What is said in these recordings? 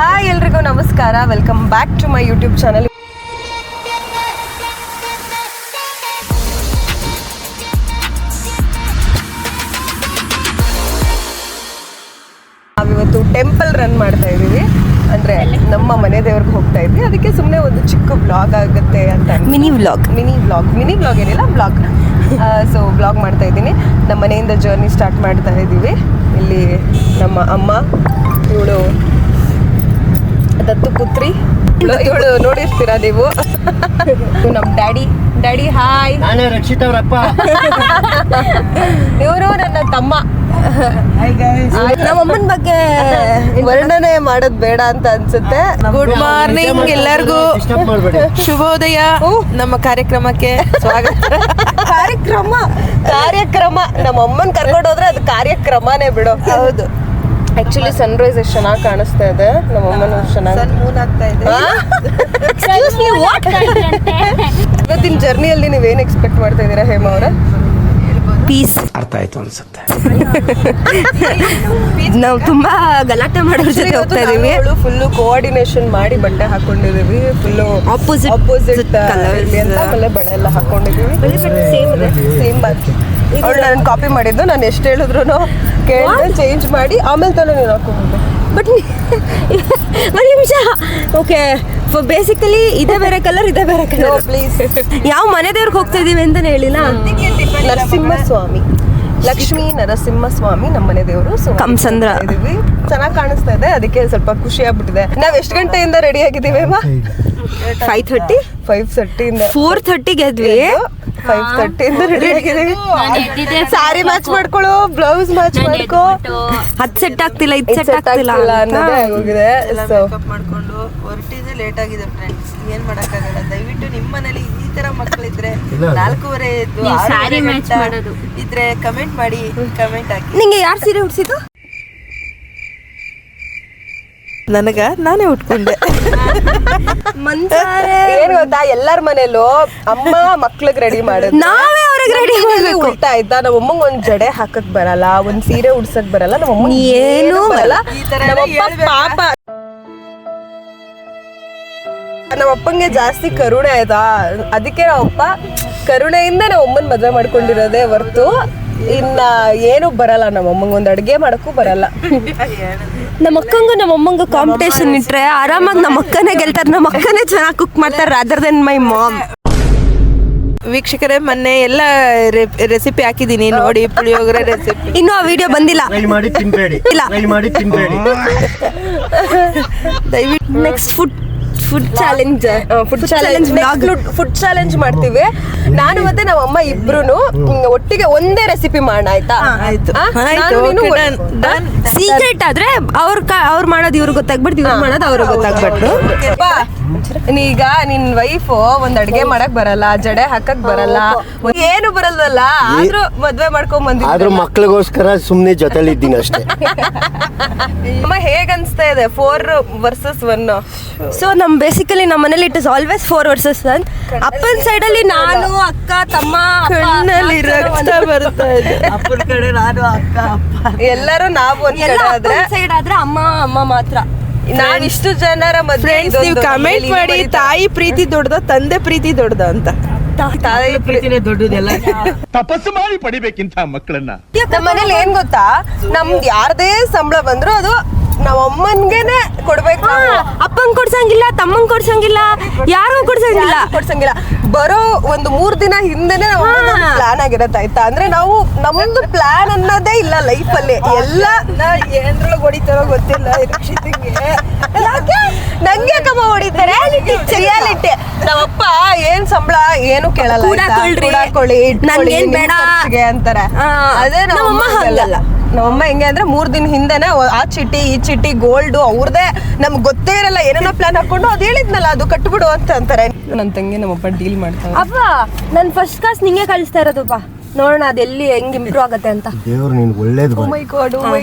Hi ಎಲ್ರಿಗೂ ನಮಸ್ಕಾರ, welcome back to my YouTube channel. ನಾವಿವತ್ತು ಟೆಂಪಲ್ ರನ್ ಮಾಡ್ತಾ ಇದ್ದೀವಿ, ಅಂದರೆ ನಮ್ಮ ಮನೆ ದೇವ್ರಿಗೆ ಹೋಗ್ತಾ ಇದ್ವಿ. ಅದಕ್ಕೆ ಸುಮ್ಮನೆ ಒಂದು ಚಿಕ್ಕ ಬ್ಲಾಗ್ ಆಗುತ್ತೆ ಅಂತ, ಮಿನಿ ಬ್ಲಾಗ್ ಏನಿಲ್ಲ, ಬ್ಲಾಗ್. ಸೊ ಬ್ಲಾಗ್ ಮಾಡ್ತಾ ಇದ್ದೀನಿ. ನಮ್ಮ ಮನೆಯಿಂದ ಜರ್ನಿ ಸ್ಟಾರ್ಟ್ ಮಾಡ್ತಾ ಇದ್ದೀವಿ. ಇಲ್ಲಿ ನಮ್ಮ ಅಮ್ಮ, ಇವಳು ದತ್ತು ಪುತ್ರಿ, ಇವಳು ನೋಡಿರ್ತೀರಾ ನೀವು. ನಮ್ಮ ಡ್ಯಾಡಿ ಹಾಯ್. ನಾನೇ ರಕ್ಷಿತ್ ಅವರಪ್ಪ. ಇವರು ನನ್ನ ತಮ್ಮ. ನಮ್ಮ ಅಮ್ಮನ ಬಗ್ಗೆ ವರ್ಣನೆ ಮಾಡೋದು ಬೇಡ ಅಂತ ಅನ್ಸುತ್ತೆ. ಗುಡ್ ಮಾರ್ನಿಂಗ್ ಎಲ್ಲರಿಗೂ, ಶುಭೋದಯ. ನಮ್ಮ ಕಾರ್ಯಕ್ರಮಕ್ಕೆ ಸ್ವಾಗತ. ಕಾರ್ಯಕ್ರಮ ನಮ್ಮ ಅಮ್ಮನ ಕರ್ಕೊಂಡು ಹೋದ್ರೆ ಅದು ಕಾರ್ಯಕ್ರಮನೇ ಬಿಡು. ಹೌದು, ಆಕ್ಚುಲಿ ಸನ್ರೈಸ್ ಎಷ್ಟು ಚೆನ್ನಾಗಿ ಕಾಣಿಸ್ತಾ ಇದೆ. ನಮ್ಮ ಅಮ್ಮನ ಚೆನ್ನಾಗಿ ಮೂನ್ ಆಗ್ತಾ ಇದೆ. ಇವತ್ತಿನ ಜರ್ನಿಯಲ್ಲಿ ನೀವೇನು ಎಕ್ಸ್ಪೆಕ್ಟ್ ಮಾಡ್ತಾ ಇದ್ದೀರಾ ಹೇಮ ಅವರ? ಪೀಸ್. ಅರ್ಥ ಆಯ್ತು ಅನ್ಸುತ್ತೆ. ನಾವು ತುಂಬಾ ಗಲಾಟೆ ಮಾಡೋದ್ರ ಜೊತೆ ಹೋಗ್ತಾ ಇದೀವಿ. ಫುಲ್ಲು ಕೋಆರ್ಡಿನೇಷನ್ ಮಾಡಿ ಬಟ್ಟೆ ಹಾಕೊಂಡಿದೀವಿ. ಫುಲ್ಲು ಆಪೋಸಿಟ್ ಆಮೇಲೆ ಬಳೆ ಎಲ್ಲ ಹಾಕೊಂಡಿದೀವಿ. ಸೇಮ್ ಅವಳು ನಾನು ಕಾಪಿ ಮಾಡಿದ್ದು. ನಾನು ಎಷ್ಟು ಹೇಳಿದ್ರು ಕೇಳಿದ್ರೆ ಚೇಂಜ್ ಮಾಡಿ ಆಮೇಲೆ ತಾನೇ ನೀನು ಹಾಕೊಂಡಿದ್ದೆ. ಬಟ್ ಒಂದು ನಿಮಿಷ, ಓಕೆ, ಬೇಸಿಕಲಿ ಇದೇ ಬೇರೆ ಕಲರ್, ಇದೇ ಬೇರೆ ಕಲರ್. ಪ್ಲೀಸ್, ಯಾವ ಮನೆ ದೇವ್ರಿಗೆ ಹೋಗ್ತಾ ಇದೀವಿ ಅಂತಾನೆ ಹೇಳಿಲ್ಲ. ನರಸಿಂಹಸ್ವಾಮಿ, ಲಕ್ಷ್ಮೀ ನರಸಿಂಹಸ್ವಾಮಿ ನಮ್ಮನೆ ದೇವರು. ಕಂಸಂದ್ರ ಇದೀವಿ, ಚೆನ್ನಾಗಿ ಕಾಣಿಸ್ತಾ ಇದೆ. ಅದಕ್ಕೆ ಸ್ವಲ್ಪ ಖುಷಿ ಆಗ್ಬಿಟ್ಟಿದೆ. ನಾವ್ ಎಷ್ಟು ಗಂಟೆಯಿಂದ ರೆಡಿ ಆಗಿದ್ದೀವಿ? 5:30 5:30 4:30 ಎದ್ವಿ. 5:30 ರೆಡಿ ಆಗಿದ್ದೀವಿ. ಸಾರಿ ಮ್ಯಾಚ್ ಮಾಡ್ಕೊಳ್ಳೋ, ಬ್ಲೌಸ್ ಮ್ಯಾಚ್ ಮಾಡ್ಕೋ. ಅದು ಸೆಟ್ ಆಗ್ತಿಲ್ಲ, ಇದು ಸೆಟ್ ಆಗ್ತಿಲ್ಲ ಅನ್ನೋದೇ ಆಗೋಗಿದೆ. ಸೊ ಮಾಡ್ಕೊಂಡು ಹೊರಟಿದೆ, ಲೇಟ್ ಆಗಿದೆ ಫ್ರೆಂಡ್ಸ್. ಏನ್ ಮಾಡಕ್ಕಾಗಲ್ಲ. ದಯವಿಟ್ಟು ನಿಮ್ಮ ಮನೇಲಿ ಈ ತರ ಮಕ್ಕಳಿದ್ರೆ 4:30 ಎದ್ದು ಸಾರಿ ಮ್ಯಾಚ್ ಮಾಡೋದು ಇದ್ರೆ ಕಮೆಂಟ್ ಮಾಡಿ, ಕಮೆಂಟ್ ಹಾಕಿ. ನಿಂಗೆ ಯಾರು ಸೀರೆ ಉಡ್ಸಿದ್ದು? ನಾನೇ ಉಟ್ಕೊಂಡೆ. ಏನ್ ಗೊತ್ತಾ, ಎಲ್ಲಾರ ಮನೇಲೂ ಅಮ್ಮ ಮಕ್ಳಿಗೆ ರೆಡಿ ಮಾಡೋದು, ನಾವೇ ಅವ್ರಿಗೆ ರೆಡಿ ಮಾಡ್ಬೇಕು. ಉಲ್ಟಾ ಆಯ್ತಾ? ನಮ್ಮ ಅಮ್ಮಂಗ್ ಒಂದ್ ಜಡೆ ಹಾಕಕ್ ಬರಲ್ಲ, ಒಂದ್ ಸೀರೆ ಉಡ್ಸಕ್ ಬರಲ್ಲ. ನಮ್ಮ ಅಮ್ಮ ಏನೂ ಬರಲ್ಲ. ನಮ್ಮಪ್ಪ ಪಾಪ, ನಮ್ಮಪ್ಪಂಗೆ ಜಾಸ್ತಿ ಕರುಣೆ ಆಯ್ತಾ, ಅದಕ್ಕೆ ನಮ್ಮಪ್ಪ ಕರುಣೆಯಿಂದ ನಮ್ಮ ಅಮ್ಮನ್ ಮದ್ವೆ ಮಾಡ್ಕೊಂಡಿರೋದೇ ಹೊರ್ತು ಇನ್ನ ಏನು ಬರಲ್ಲ. ನಮ್ಮಮ್ಮಂಗೆ ಒಂದ್ ಅಡ್ಗೆ ಮಾಡಕ್ಕೂ ಬರಲ್ಲ. ನಮ್ಮ ಅಕ್ಕಂಗೂ ನಮ್ಮ ಅಮ್ಮಂಗೂ ಕಾಂಪಿಟೇಷನ್ ಇಟ್ರೆ ಆರಾಮಾಗಿ ನಮ್ಮ ಅಕ್ಕನೇ ಗೆಲ್ತಾರೆ. ನಮ್ಮ ಅಕ್ಕನೇ ಚೆನ್ನಾಗಿ ಕುಕ್ ಮಾಡ್ತಾರೆ ರಾದರ್ ದೆನ್ ಮೈ ಮಾಮ್. ವೀಕ್ಷಕರೇ, ಮೊನ್ನೆ ಎಲ್ಲ ರೆಸಿಪಿ ಹಾಕಿದೀನಿ ನೋಡಿ, ಪುಳಿಯೋಗರೆ ರೆಸಿಪಿ. ಇನ್ನೂ ಆ ವಿಡಿಯೋ ಬಂದಿಲ್ಲ. ಟ್ರೈ ಮಾಡಿ ತಿನ್ಬೇಡಿ, ಇಲ್ಲ. ಟ್ರೈ ಮಾಡಿ ತಿನ್ಬೇಡಿ. ದಯವಿಟ್ಟು next food challenge food challenge ಮಾಡ್ತೀವಿ. ನಾನು ಮತ್ತೆ ನಮ್ಮ ಅಮ್ಮ ಇಬ್ರು ಒಟ್ಟಿಗೆ ಒಂದೇ ರೆಸಿಪಿ ಮಾಡೋಣ, ಆಯ್ತಾ? ಸೀಕ್ರೆಟ್ ಆದ್ರೆ ಅವ್ರು ಮಾಡೋದು ಇವ್ರಿಗೆ ಗೊತ್ತಾಗ್ಬಿಡ್ತು, ಇವ್ರು ಮಾಡೋದು ಅವ್ರಿಗೆ ಗೊತ್ತಾಗ್ಬಿಟ್ಟು. ಈಗ ನಿನ್ ವೈಫ್ ಒಂದ್ ಅಡ್ಗೆ ಮಾಡಕ್ ಬರಲ್ಲ, ಜಡೆ ಹಾಕಕ್ ಬರಲ್ಲ, ಏನು ಬರಲ್ವಲ್ಲ, ಆದ್ರೂ ಮದ್ವೆ ಮಾಡ್ಕೊಂಡ್ ಬಂದಿದ್ದೆ. ಆದ್ರೂ ಮಕ್ಳಿಗೋಸ್ಕರ ಸುಮ್ನೆ ಜೊತೆಲಿ ಇದ್ದೀನಿ ಅಷ್ಟೇ. ಅಮ್ಮ ಹೇಗ್ ಅನ್ಸ್ತಾ ಇದೆ 4 versus 1? ಸೊ ಬೇಸಿಕಲಿ ನಮ್ಮ ಮನೇಲಿ ಇಟ್ ಇಸ್ ಆಲ್ವೇಸ್ 4 versus 1. ಅಪ್ಪನ ಸೈಡ್ ಅಲ್ಲಿ ನಾನು, ಅಕ್ಕ, ತಮ್ಮ, ಕಣ್ಣಲ್ಲಿ ರಕ್ತ ಬರ್ತಾ ಇದೆ. ಅಪ್ಪನ ಕಡೆ ನಾನು, ಅಕ್ಕ, ಅಪ್ಪ, ಎಲ್ಲರೂ ನಾವು ಒಂದ್ ಕಡೆ ಆದ್ರೆ ಸೈಡ್ ಆದ್ರೆ ಅಮ್ಮ ಮಾತ್ರ. ನಾವಿಷ್ಟು ಜನರ ಮಧ್ಯೆ ನೀವು ಕಮೆಂಟ್ ಮಾಡಿ, ತಾಯಿ ಪ್ರೀತಿ ದೊಡ್ಡದ, ತಂದೆ ಪ್ರೀತಿ ದೊಡ್ಡದ ಅಂತ. ತಾಯಿ ಪ್ರೀತಿನೇ ದೊಡ್ಡದೆಲ್ಲ. ತಪಸ್ಸು ಮಾಡಿ ಪಡಿಬೇಕಿಂತ ಮಕ್ಕಳನ್ನ. ನಮ್ಮ ಮನೇಲಿ ಏನ್ ಗೊತ್ತಾ, ನಮ್ದು ಯಾರದೇ ಸಂಬಳ ಬಂದ್ರು ಅದು ನಾವ್ ಅಮ್ಮನ್ಗೆನೆ ಕೊಡ್ಬೇಕು. ಅಪ್ಪಂಗ್ ಕೊಡ್ಸಂಗಿಲ್ಲ, ತಮ್ಮಂಗ್ ಕೊಡ್ಸಂಗಿಲ್ಲ, ಯಾರು ಕೊಡ್ಸಂಗಿಲ್ಲ. ಬರೋ ಒಂದು 3 ದಿನ ಹಿಂದೆನೆ ನಾವು ಪ್ಲಾನ್ ಆಗಿರತ್ತೆ, ಆಯ್ತಾ? ಅಂದ್ರೆ ನಾವು ನಮ್ದು ಪ್ಲಾನ್ ಅನ್ನೋದೇ ಇಲ್ಲ ಲೈಫ್ ಅಲ್ಲಿ. ಎಲ್ಲ ಏನ್ರೊಳಗೆ ಹೊಡಿತಾರೋ ಗೊತ್ತಿಲ್ಲ ರಕ್ಷಿತಿಗೆ. ನಂಗೆ ಕಮ್ಮ ಹೊಡಿತಾರೆ. ರಿಯಾಲಿಟಿ. ನಮ್ಮಪ್ಪ ಏನ್ ಸಂಬಳ ಏನು ಕೇಳಲ್ಲ, ನನ್ಗೇನ್ ಬೇಡ ಅಂತಾರೆ. ಅದೇ ನಮ್ಮಮ್ಮ ಹಂಗಲ್ಲ. ನಮ್ಮಮ್ಮ ಹೆಂಗೆ ಅಂದ್ರೆ 3 ದಿನ ಹಿಂದೆನೆ ಆ ಚೀಟಿ ಈ ಚೀಟಿ ಗೋಲ್ಡ್ ಅವ್ರದೇ, ನಮ್ಗೆ ಗೊತ್ತೇ ಇರಲ್ಲ, ಏನೇನೋ ಪ್ಲಾನ್ ಹಾಕೊಂಡು ಅದು ಹೇಳಿದ್ನಲ್ಲ ಅದು ಕಟ್ಬಿಡು ಅಂತ ಅಂತಾರೆ. ನನ್ನ ತಂಗಿ ನಮ್ಮಪ್ಪ ಡೀಲ್ ಮಾಡ್ತಾರೆ. ಅಪ್ಪ ನನ್ ಫಸ್ಟ್ ಕ್ಲಾಸ್ ನಿಂಗೆ ಕಳಿಸ್ತಾ ಇರೋದಪ್ಪ, ನೋಡೋಣ ಅದೆಲ್ಲಿ ಹೆಂಗ್ ಇಂಪ್ರೂವ್ ಆಗತ್ತೆ ಅಂತ. ದೇವ್ರು ನೀನು ಒಳ್ಳೇದು Oh my God.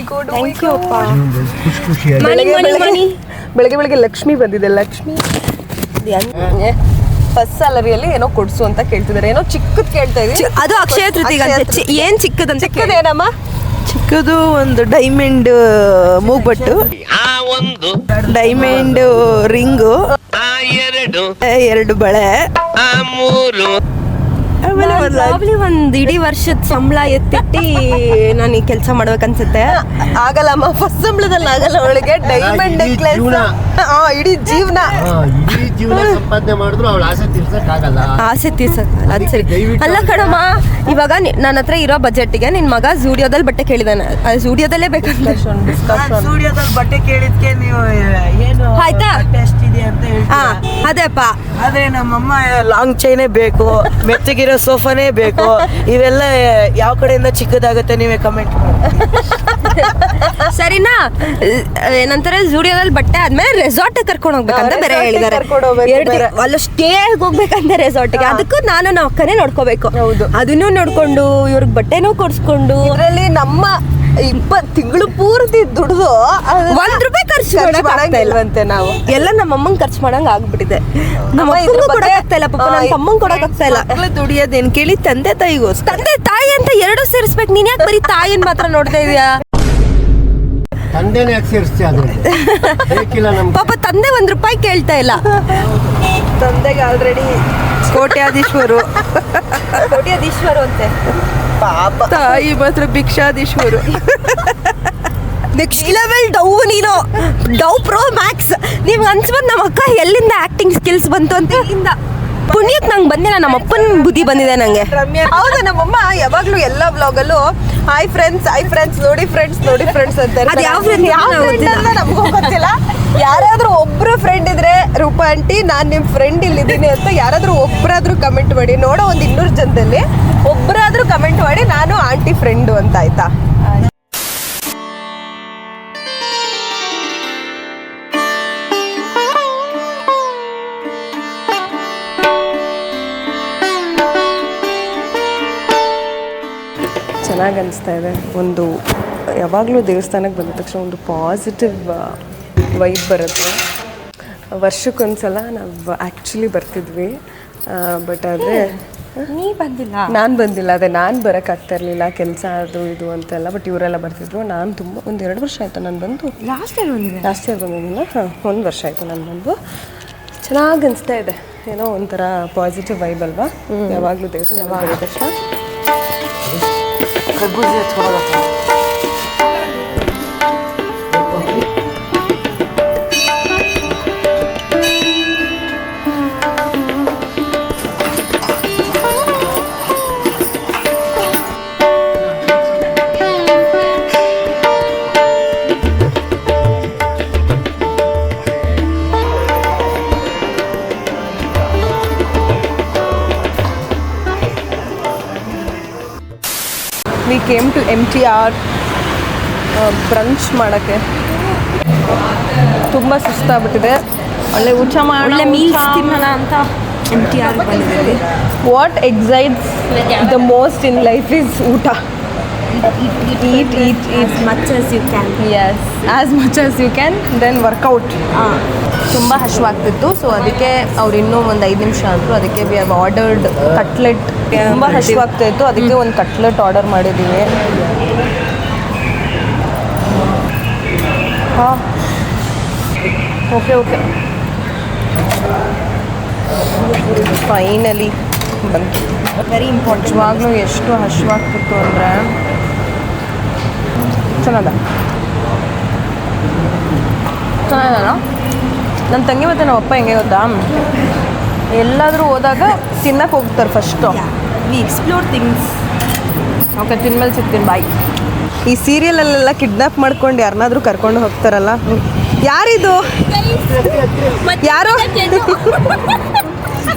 Thank you ಅಪ್ಪ. ಬೆಳಗ್ಗೆ ಲಕ್ಷ್ಮಿ ಬಂದಿದೆ. ಲಕ್ಷ್ಮಿ ಫಸ್ಟ್ ಸ್ಯಾಲರಿಯಲ್ಲಿ ಏನೋ ಕೊಡ್ಸು ಅಂತ ಕೇಳ್ತಿದ್ದಾರೆ. ಏನೋ ಚಿಕ್ಕದ್ ಕೇಳ್ತಾ ಇದೀವಿ. ಅದು ಅಕ್ಷಯ ತೃತೀಯ. ಏನ್ ಚಿಕ್ಕದಂತ ಚಿಕ್ಕದೇನಮ್ಮ? ಚಿಕ್ಕದು ಒಂದು ಡೈಮಂಡ್ ಮೂಗ್ಬಟ್ಟು, ಡೈಮಂಡ್ ರಿಂಗು, 2 ಬಳೆ, ಆಮೇಲೆ ಒಂದ್ ಇಡೀ ವರ್ಷದ ಸಂಬಳ ಎತ್ತಿಟ್ಟಿ ನಾನು ಈ ಕೆಲಸ ಮಾಡ್ಬೇಕನ್ಸುತ್ತೆ. ಆಗಲ್ಲಮ್ಮ, ಫಸ್ಟ್ ಸಂಬಳದಲ್ಲಿ ಆಗಲ್ಲ ಅವಳಿಗೆ. ಡೈಮಂಡ್ ನೆಕ್ಲೆಸ್ ಇಡೀ ಜೀವನ ಇಡೀ ಜೀವನ ಸಂಪಾದನೆ ಮಾಡಿದ್ರು ಅವಳ ಆಸೆ ತೀರ್ಸಕ್ ಆಗಲ್ಲ. ಆಸೆ ತೀರ್ಸಕ್ಕಲ್ಲ, ಅದು ಸರಿ ಅಲ್ಲ ಕಣಮ್ಮ. ಇವಾಗ ನನ್ನ ಹತ್ರ ಇರೋ ಬಜೆಟ್ಗೆ ನಿನ್ ಮಗ ಜೂಡಿಯೋದಲ್ಲಿ ಬಟ್ಟೆ ಕೇಳಿದಾನೆ, ಜೂಡಿಯೋದಲ್ಲೇ ಬೇಕಂತ. ಸ್ಟುಡಿಯೋದಲ್ಲಿ ಬಟ್ಟೆ ಕೇಳಿದ್ಕೆ ನೀವು ಏನು ಆಯ್ತಾ? ಎಷ್ಟಿದೆ ಅಂತ ಹೇಳ್ತೀರಾ. ಅದೇಪ್ಪ, ಆದ್ರೆ ನಮ್ಮಮ್ಮ ಲಾಂಗ್ ಚೈನೇ ಬೇಕು, ಮೆಚ್ಚಗಿರೋ ಸೋಫಾನೇ ಬೇಕು. ಇವೆಲ್ಲ ಯಾವ ಕಡೆಯಿಂದ ಚಿಕ್ಕದಾಗುತ್ತೆ ನೀವೇ ಕಮೆಂಟ್ ಮಾಡಿ. ಸರಿನಾ? ಏನಂತಾರೆ, ಜೂಡಿಯೋದಲ್ಲಿ ಬಟ್ಟೆ ಆದ್ಮೇಲೆ ರೆಸಾರ್ಟ್ ಕರ್ಕೊಂಡು ಹೋಗ್ಬೇಕಂತ ಬೇರೆ ಹೇಳಿದಾರೆ. ಅಲ್ಲ ಸ್ಟೇ ಹೋಗ್ಬೇಕಂತ ರೆಸಾರ್ಟ್ಗೆ. ಅದಕ್ಕೂ ನಾನು ನಮ್ಮ ಅಕ್ಕನೇ ನೋಡ್ಕೋಬೇಕು. ಅದನ್ನು ನೋಡ್ಕೊಂಡು ಇವ್ರಿಗೆ ಬಟ್ಟೆನೂ ಕೊಡ್ಸ್ಕೊಂಡು ಇದರಲ್ಲಿ ನಮ್ಮ 20 ತಿಂಗಳು ಪೂರ್ತಿ ದುಡ್ದು ₹1 ಖರ್ಚು ಮಾಡಂಗಿಲ್ವಂತೆ ನಾವು. ಎಲ್ಲ ನಮ್ಮ ಅಮ್ಮಂಗ್ ಖರ್ಚು ಮಾಡಂಗ್ ಆಗ್ಬಿಟ್ಟಿದೆ. ನಮ್ಮ ಅಪ್ಪಂಗೂ ಕೊಡಕ್ಕಾಗ್ತಾ ಇಲ್ಲ ಪಾಪ, ನನ್ನ ತಮ್ಮಂಗ್ ಕೊಡಕ್ಕಾಗ್ತಾ ಇಲ್ಲ. ದುಡಿಯೋದೇನ್ ಕೇಳಿ ತಂದೆ ತಾಯಿಗೋಸ್ಕರ. ತಂದೆ ತಾಯಿ ಅಂತ 2 ಸೇರಿಸ್ಬೇಕು. ನೀನ್ ಯಾಕೆ ಬರೀ ತಾಯಿನ ಮಾತ್ರ ನೋಡ್ತಾ ಇದೀಯಾ? ತಂದೆನೇ ಯಾಕೆ ಸೇರಿಸ್ತೀಯ? ಆದ್ರೆ ಬೇಕಿಲ್ಲ ನಮ್ಗೆ. ಪಾಪ ತಂದೆ ₹1 ಕೇಳ್ತಾ ಇಲ್ಲ. ತಂದೆಗೆ ಆಲ್ರೆಡಿ ಕೋಟ್ಯಾಧೀಶ್ವರು, ಕೋಟ್ಯಾಧೀಶ್ವರು ಅಂತೆ. ಪಾಪ ತಾಯಿ ಮಾತ್ರ ಭಿಕ್ಷಾಧೀಶ್ವರು. ನೆಕ್ಸ್ಟ್ ಲೆವೆಲ್ ಡವ್. ನೀನು ಡವ್ ಪ್ರೋ ಮ್ಯಾಕ್ಸ್. ನೀವ್ ಅನ್ಸ್ಬೋದು ನಮ್ಮ ಅಕ್ಕ ಎಲ್ಲಿಂದ ಆಕ್ಟಿಂಗ್ ಸ್ಕಿಲ್ಸ್ ಬಂತು ಅಂತ. ಇಲ್ಲಿಂದ ಪುಣ್ಯಕ್ಕೆ ನಂಗೆ ಬಂದಿಲ್ಲ, ನಮ್ಮ ಅಪ್ಪನ ಬುದ್ಧಿ ಬಂದಿದೆ ನಂಗೆ. ಹೌದು, ನಮ್ಮಮ್ಮ ಯಾವಾಗ್ಲೂ ಎಲ್ಲ ವ್ಲಾಗಲ್ಲೂ ಹಾಯ್ ಫ್ರೆಂಡ್ಸ್ ನೋಡಿ ಫ್ರೆಂಡ್ಸ್ ಅಂತಾರೆ. ಅದು ಯಾವ friend ಅಂತ ನಮಗೂ ಗೊತ್ತಿಲ್ಲ. ಯಾರಾದ್ರೂ ಒಬ್ರು ಫ್ರೆಂಡ್ ಇದ್ರೆ ರೂಪಾ ಆಂಟಿ ನಾನ್ ನಿಮ್ ಫ್ರೆಂಡ್ ಇಲ್ಲಿದ್ದೀನಿ ಅಂತ ಯಾರಾದ್ರೂ ಒಬ್ರಾದ್ರೂ ಕಮೆಂಟ್ ಮಾಡಿ. ನೋಡೋ ಒಂದು 200 ಜನದಲ್ಲಿ ಒಬ್ರಾದ್ರೂ ಕಮೆಂಟ್ ಮಾಡಿ ನಾನು ಆಂಟಿ ಫ್ರೆಂಡು ಅಂತ, ಆಯ್ತಾ? ಚೆನ್ನಾಗಿ ಅನಿಸ್ತಾ ಇದೆ. ಒಂದು ಯಾವಾಗಲೂ ದೇವಸ್ಥಾನಕ್ಕೆ ಬಂದ ತಕ್ಷಣ ಒಂದು ಪಾಸಿಟಿವ್ ವೈಬ್ ಬರುತ್ತೆ. ವರ್ಷಕ್ಕೊಂದ್ಸಲ ನಾವು ಆ್ಯಕ್ಚುಲಿ ಬರ್ತಿದ್ವಿ, ಬಟ್ ಆದರೆ ನಾನು ಬಂದಿಲ್ಲ. ಅದೇ ನಾನು ಬರೋಕ್ಕಾಗ್ತಾ ಇರಲಿಲ್ಲ, ಕೆಲಸ ಅದು ಇದು ಅಂತೆಲ್ಲ. ಬಟ್ ಇವರೆಲ್ಲ ಬರ್ತಿದ್ರು. ನಾನು ತುಂಬ ಒಂದು 2 ವರ್ಷ ಆಯಿತು ನಾನು ಬಂದು. Last year ಬಂದಿದ್ದಿಲ್ಲ. 1 ವರ್ಷ ಆಯಿತು ನಾನು ಬಂದು. ಚೆನ್ನಾಗಿ ಅನಿಸ್ತಾ ಇದೆ. ಏನೋ ಒಂಥರ ಪಾಸಿಟಿವ್ ವೈಬ್ ಅಲ್ವಾ ಯಾವಾಗಲೂ ದೇವಸ್ಥಾನ ಬಂದ ತಕ್ಷಣ. We came to MTR brunch ಮಾಡೋಕ್ಕೆ. ತುಂಬ ಸುಸ್ತಾಗ್ಬಿಟ್ಟಿದೆ. ಒಳ್ಳೆ ಊಟ ಒಳ್ಳೆ ಮೀಲ್ಸ್ ತಿನ್ನೋಣ ಅಂತ MTR ಬಂದಿದ್ದೀವಿ. What excites the most in life is ಊಟ. eat as much as you can. Yes, as much as you can, then workout. ತುಂಬ ಹಶ್ವಾಗ್ತಿತ್ತು. ಸೊ ಅದಕ್ಕೆ ಅವ್ರು ಇನ್ನೂ ಒಂದು 5 ನಿಮಿಷ ಅಂದರು. ಅದಕ್ಕೆ ವಿ ಹ್ಯಾವ್ ಆರ್ಡರ್ಡ್ ಕಟ್ಲೆಟ್. ತುಂಬ ಹಶ್ವಾಗ್ತಾ ಇತ್ತು, ಅದಕ್ಕೆ ಒಂದು ಕಟ್ಲೆಟ್ ಆರ್ಡರ್ ಮಾಡಿದ್ದೀವಿ. ಹಾಂ, ಓಕೆ ಫೈನಲಿ ಬಂತು. Very important. ನಿಜವಾಗ್ಲೂ ಎಷ್ಟು ಹಶ್ವಾಗ್ತಿತ್ತು ಅಂದರೆ ಚೆನ್ನಾಗಲ್ಲ. ನನ್ನ ತಂಗಿ ಮತ್ತು ನಮ್ಮ ಅಪ್ಪ ಹೆಂಗೆ ಗೊತ್ತಾ, ಎಲ್ಲಾದರೂ ಹೋದಾಗ ತಿನ್ನಕ್ಕೆ ಹೋಗ್ತಾರೆ first. We explore things. Okay, ತಿನ್ಮೇಲೆ ಸಿಗ್ತೀನಿ, ಬಾಯ್. ಈ ಸೀರಿಯಲಲ್ಲೆಲ್ಲ ಕಿಡ್ನಾಪ್ ಮಾಡ್ಕೊಂಡು ಯಾರನ್ನಾದ್ರೂ ಕರ್ಕೊಂಡು ಹೋಗ್ತಾರಲ್ಲ, ಯಾರಿದು? ಯಾರು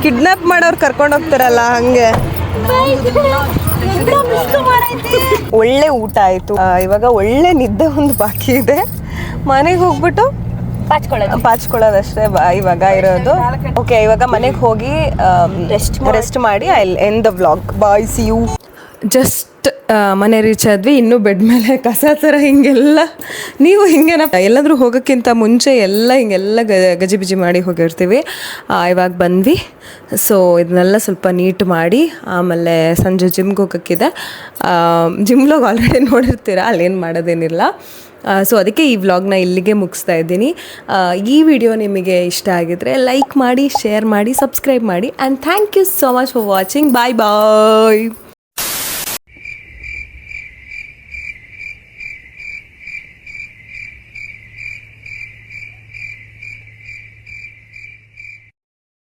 ಕಿಡ್ನಾಪ್ ಮಾಡೋರು ಕರ್ಕೊಂಡು ಹೋಗ್ತಾರಲ್ಲ ಹಂಗೆ. ಒಳ್ಳೆ ಊಟ ಆಯಿತು. ಇವಾಗ ಒಳ್ಳೆ ನಿದ್ದೆ ಒಂದು ಬಾಕಿ ಇದೆ. ಮನೆಗೆ ಹೋಗ್ಬಿಟ್ಟು ಪಾಚ್ಕೊಳ್ಳೋದಷ್ಟೇ ಇವಾಗ ಇರೋದು. ಓಕೆ, ಇವಾಗ ಮನೆಗೆ ಹೋಗಿ ರೆಸ್ಟ್ ಮಾಡಿ I end the vlog. Bye, see you. Just ಮನೆ ರೀಚ್ ಆದ್ವಿ. ಇನ್ನೂ ಬೆಡ್ ಮೇಲೆ ಕಸ ಥರ ಹಿಂಗೆಲ್ಲ ನೀವು ಹಿಂಗೇನ ಎಲ್ಲಾದರೂ ಹೋಗೋಕ್ಕಿಂತ ಮುಂಚೆ ಎಲ್ಲ ಹಿಂಗೆಲ್ಲ ಗಜಿಬಿಜಿ ಮಾಡಿ ಹೋಗಿರ್ತೀವಿ. ಇವಾಗ ಬಂದ್ವಿ. ಸೊ ಇದನ್ನೆಲ್ಲ ಸ್ವಲ್ಪ ನೀಟ್ ಮಾಡಿ ಆಮೇಲೆ ಸಂಜೆ ಜಿಮ್ಗೆ ಹೋಗೋಕ್ಕಿದೆ. ಜಿಮ್ ವ್ಲಾಗ್ ಆಲ್ರೆಡಿ ನೋಡಿರ್ತೀರ, ಅಲ್ಲೇನು ಮಾಡೋದೇನಿಲ್ಲ. ಸೊ ಅದಕ್ಕೆ ಈ ವ್ಲಾಗ್ನ ಇಲ್ಲಿಗೆ ಮುಗಿಸ್ತಾ ಇದ್ದೀನಿ. ಈ ವಿಡಿಯೋ ನಿಮಗೆ ಇಷ್ಟ ಆಗಿದ್ರೆ ಲೈಕ್ ಮಾಡಿ, ಶೇರ್ ಮಾಡಿ, ಸಬ್ಸ್ಕ್ರೈಬ್ ಮಾಡಿ. And thank you so much for watching. Bye bye.